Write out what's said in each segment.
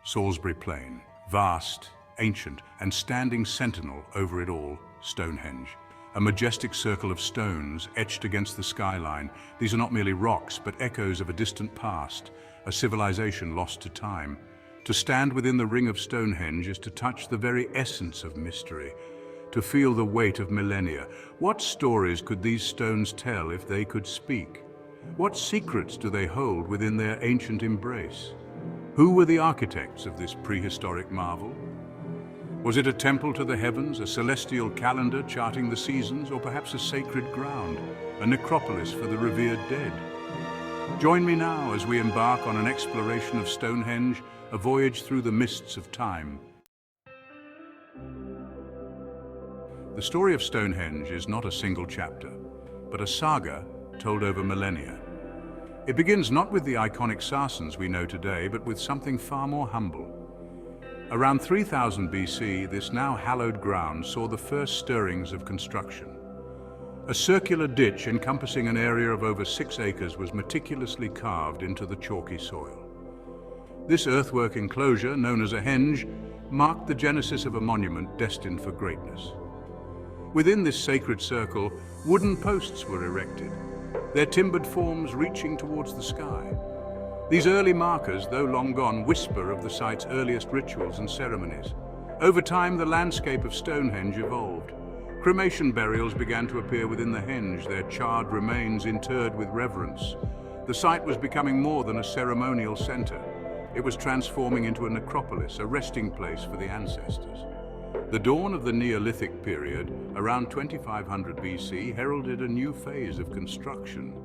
Salisbury Plain, vast, ancient, and standing sentinel over it all, Stonehenge. A majestic circle of stones etched against the skyline. These are not merely rocks, but echoes of a distant past, a civilization lost to time. To stand within the ring of Stonehenge is to touch the very essence of mystery, to feel the weight of millennia. What stories could these stones tell if they could speak? What secrets do they hold within their ancient embrace? Who were the architects of this prehistoric marvel? Was it a temple to the heavens, a celestial calendar charting the seasons, or perhaps a sacred ground, a necropolis for the revered dead? Join me now as we embark on an exploration of Stonehenge, a voyage through the mists of time. The story of Stonehenge is not a single chapter, but a saga told over millennia. It begins not with the iconic Sarsens we know today, but with something far more humble. Around 3000 BC, this now hallowed ground saw the first stirrings of construction. A circular ditch encompassing an area of over 6 acres was meticulously carved into the chalky soil. This earthwork enclosure, known as a henge, marked the genesis of a monument destined for greatness. Within this sacred circle, wooden posts were erected, their timbered forms reaching towards the sky. These early markers, though long gone, whisper of the site's earliest rituals and ceremonies. Over time, the landscape of Stonehenge evolved. Cremation burials began to appear within the henge, their charred remains interred with reverence. The site was becoming more than a ceremonial center. It was transforming into a necropolis, a resting place for the ancestors. The dawn of the Neolithic period, around 2500 BC, heralded a new phase of construction.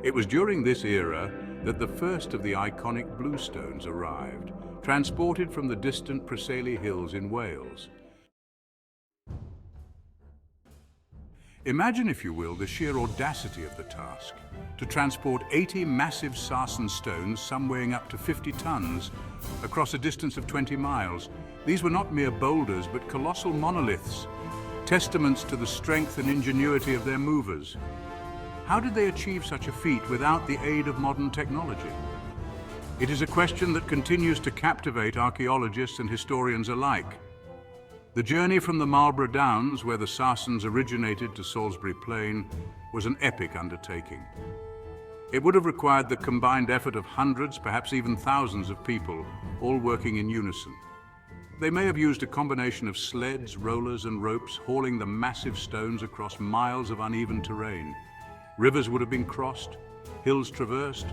It was during this era that the first of the iconic bluestones arrived, transported from the distant Preseli Hills in Wales. Imagine, if you will, the sheer audacity of the task, to transport 80 massive Sarsen stones, some weighing up to 50 tons, across a distance of 20 miles. These were not mere boulders, but colossal monoliths, testaments to the strength and ingenuity of their movers. How did they achieve such a feat without the aid of modern technology? It is a question that continues to captivate archaeologists and historians alike. The journey from the Marlborough Downs, where the Sarsens originated, to Salisbury Plain was an epic undertaking. It would have required the combined effort of hundreds, perhaps even thousands of people, all working in unison. They may have used a combination of sleds, rollers, and ropes, hauling the massive stones across miles of uneven terrain. Rivers would have been crossed, hills traversed,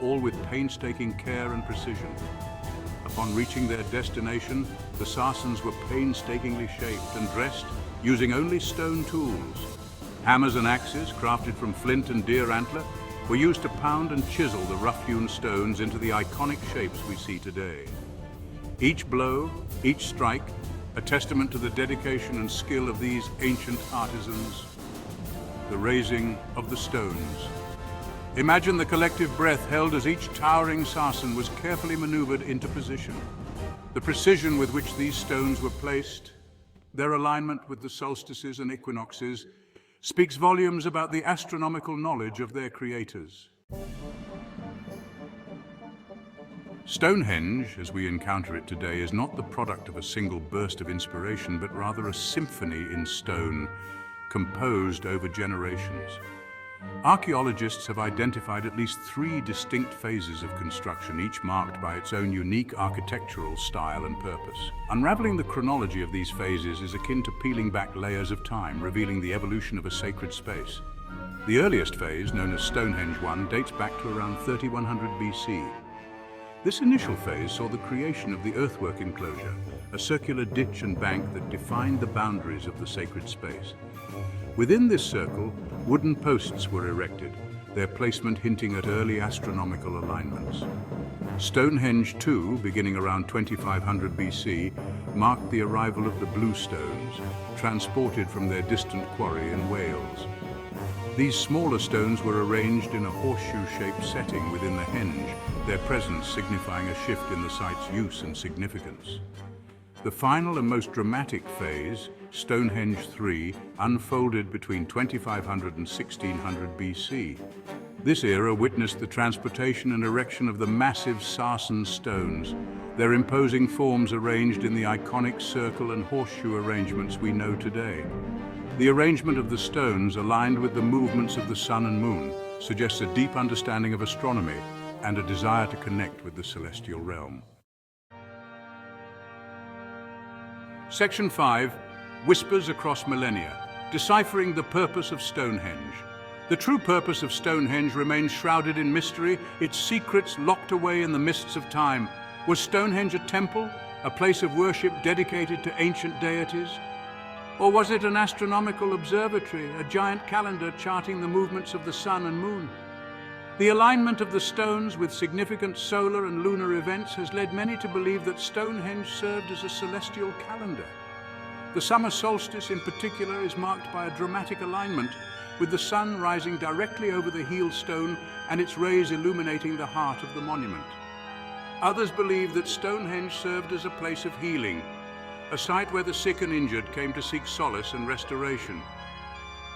all with painstaking care and precision. Upon reaching their destination, the Sarsens were painstakingly shaped and dressed using only stone tools. Hammers and axes, crafted from flint and deer antler, were used to pound and chisel the rough-hewn stones into the iconic shapes we see today. Each blow, each strike, a testament to the dedication and skill of these ancient artisans. The raising of the stones. Imagine the collective breath held as each towering Sarsen was carefully maneuvered into position. The precision with which these stones were placed, their alignment with the solstices and equinoxes, speaks volumes about the astronomical knowledge of their creators. Stonehenge, as we encounter it today, is not the product of a single burst of inspiration, but rather a symphony in stone, composed over generations. Archaeologists have identified at least 3 distinct phases of construction, each marked by its own unique architectural style and purpose. Unraveling the chronology of these phases is akin to peeling back layers of time, revealing the evolution of a sacred space. The earliest phase, known as Stonehenge I, dates back to around 3100 BC. This initial phase saw the creation of the earthwork enclosure, a circular ditch and bank that defined the boundaries of the sacred space. Within this circle, wooden posts were erected, their placement hinting at early astronomical alignments. Stonehenge II, beginning around 2500 BC, marked the arrival of the bluestones, transported from their distant quarry in Wales. These smaller stones were arranged in a horseshoe-shaped setting within the henge, their presence signifying a shift in the site's use and significance. The final and most dramatic phase, Stonehenge III, unfolded between 2500 and 1600 BC. This era witnessed the transportation and erection of the massive Sarsen stones, their imposing forms arranged in the iconic circle and horseshoe arrangements we know today. The arrangement of the stones, aligned with the movements of the sun and moon, suggests a deep understanding of astronomy and a desire to connect with the celestial realm. Section 5, Whispers Across Millennia, deciphering the purpose of Stonehenge. The true purpose of Stonehenge remains shrouded in mystery, its secrets locked away in the mists of time. Was Stonehenge a temple, a place of worship dedicated to ancient deities? Or was it an astronomical observatory, a giant calendar charting the movements of the sun and moon? The alignment of the stones with significant solar and lunar events has led many to believe that Stonehenge served as a celestial calendar. The summer solstice in particular is marked by a dramatic alignment, with the sun rising directly over the healed stone and its rays illuminating the heart of the monument. Others believe that Stonehenge served as a place of healing, a site where the sick and injured came to seek solace and restoration.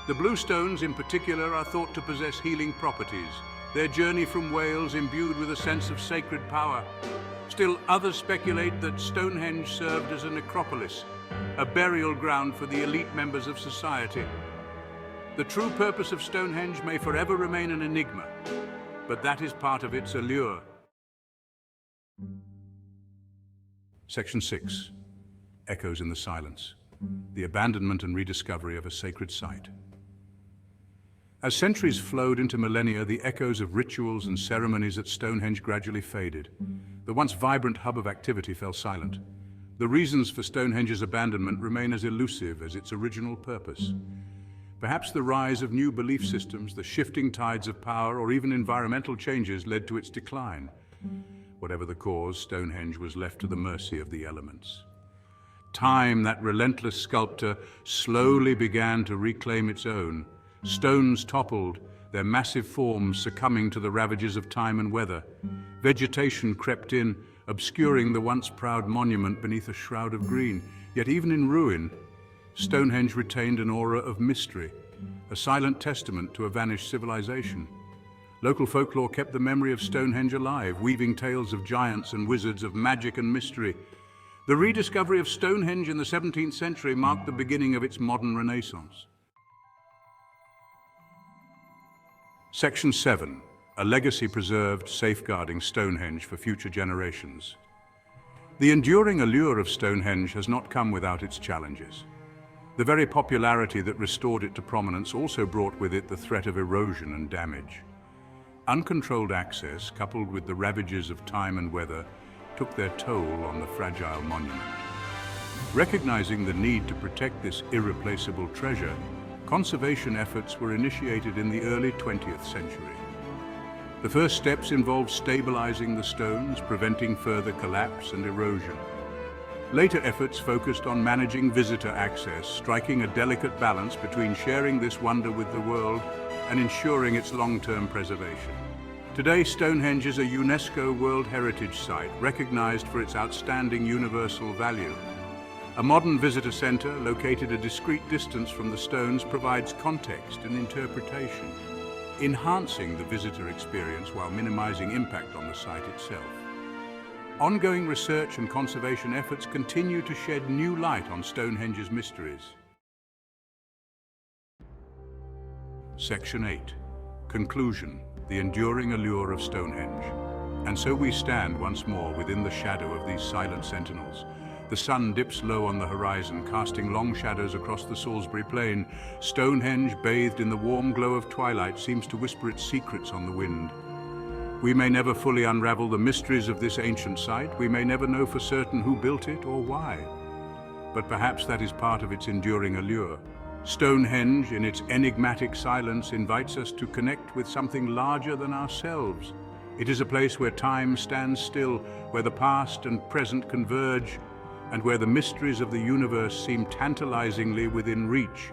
The blue stones in particular are thought to possess healing properties, their journey from Wales imbued with a sense of sacred power. Still, others speculate that Stonehenge served as a necropolis, a burial ground for the elite members of society. The true purpose of Stonehenge may forever remain an enigma, but that is part of its allure. Section 6. Echoes in the silence. The abandonment and rediscovery of a sacred site. As centuries flowed into millennia, the echoes of rituals and ceremonies at Stonehenge gradually faded. The once vibrant hub of activity fell silent. The reasons for Stonehenge's abandonment remain as elusive as its original purpose. Perhaps the rise of new belief systems, the shifting tides of power, or even environmental changes led to its decline. Whatever the cause, Stonehenge was left to the mercy of the elements. Time, that relentless sculptor, slowly began to reclaim its own. Stones toppled, their massive forms succumbing to the ravages of time and weather. Vegetation crept in, obscuring the once proud monument beneath a shroud of green. Yet even in ruin, Stonehenge retained an aura of mystery, a silent testament to a vanished civilization. Local folklore kept the memory of Stonehenge alive, weaving tales of giants and wizards, of magic and mystery. The rediscovery of Stonehenge in the 17th century marked the beginning of its modern renaissance. Section 7. A legacy preserved, safeguarding Stonehenge for future generations. The enduring allure of Stonehenge has not come without its challenges. The very popularity that restored it to prominence also brought with it the threat of erosion and damage. Uncontrolled access, coupled with the ravages of time and weather, took their toll on the fragile monument. Recognizing the need to protect this irreplaceable treasure, conservation efforts were initiated in the early 20th century. The first steps involved stabilizing the stones, preventing further collapse and erosion. Later efforts focused on managing visitor access, striking a delicate balance between sharing this wonder with the world and ensuring its long-term preservation. Today, Stonehenge is a UNESCO World Heritage Site, recognized for its outstanding universal value. A modern visitor center, located a discreet distance from the stones, provides context and interpretation, enhancing the visitor experience while minimizing impact on the site itself. Ongoing research and conservation efforts continue to shed new light on Stonehenge's mysteries. Section 8. Conclusion. The enduring allure of Stonehenge. And so we stand once more within the shadow of these silent sentinels. The sun dips low on the horizon, casting long shadows across the Salisbury Plain. Stonehenge, bathed in the warm glow of twilight, seems to whisper its secrets on the wind. We may never fully unravel the mysteries of this ancient site. We may never know for certain who built it or why. But perhaps that is part of its enduring allure. Stonehenge, in its enigmatic silence, invites us to connect with something larger than ourselves. It is a place where time stands still, where the past and present converge, and where the mysteries of the universe seem tantalizingly within reach.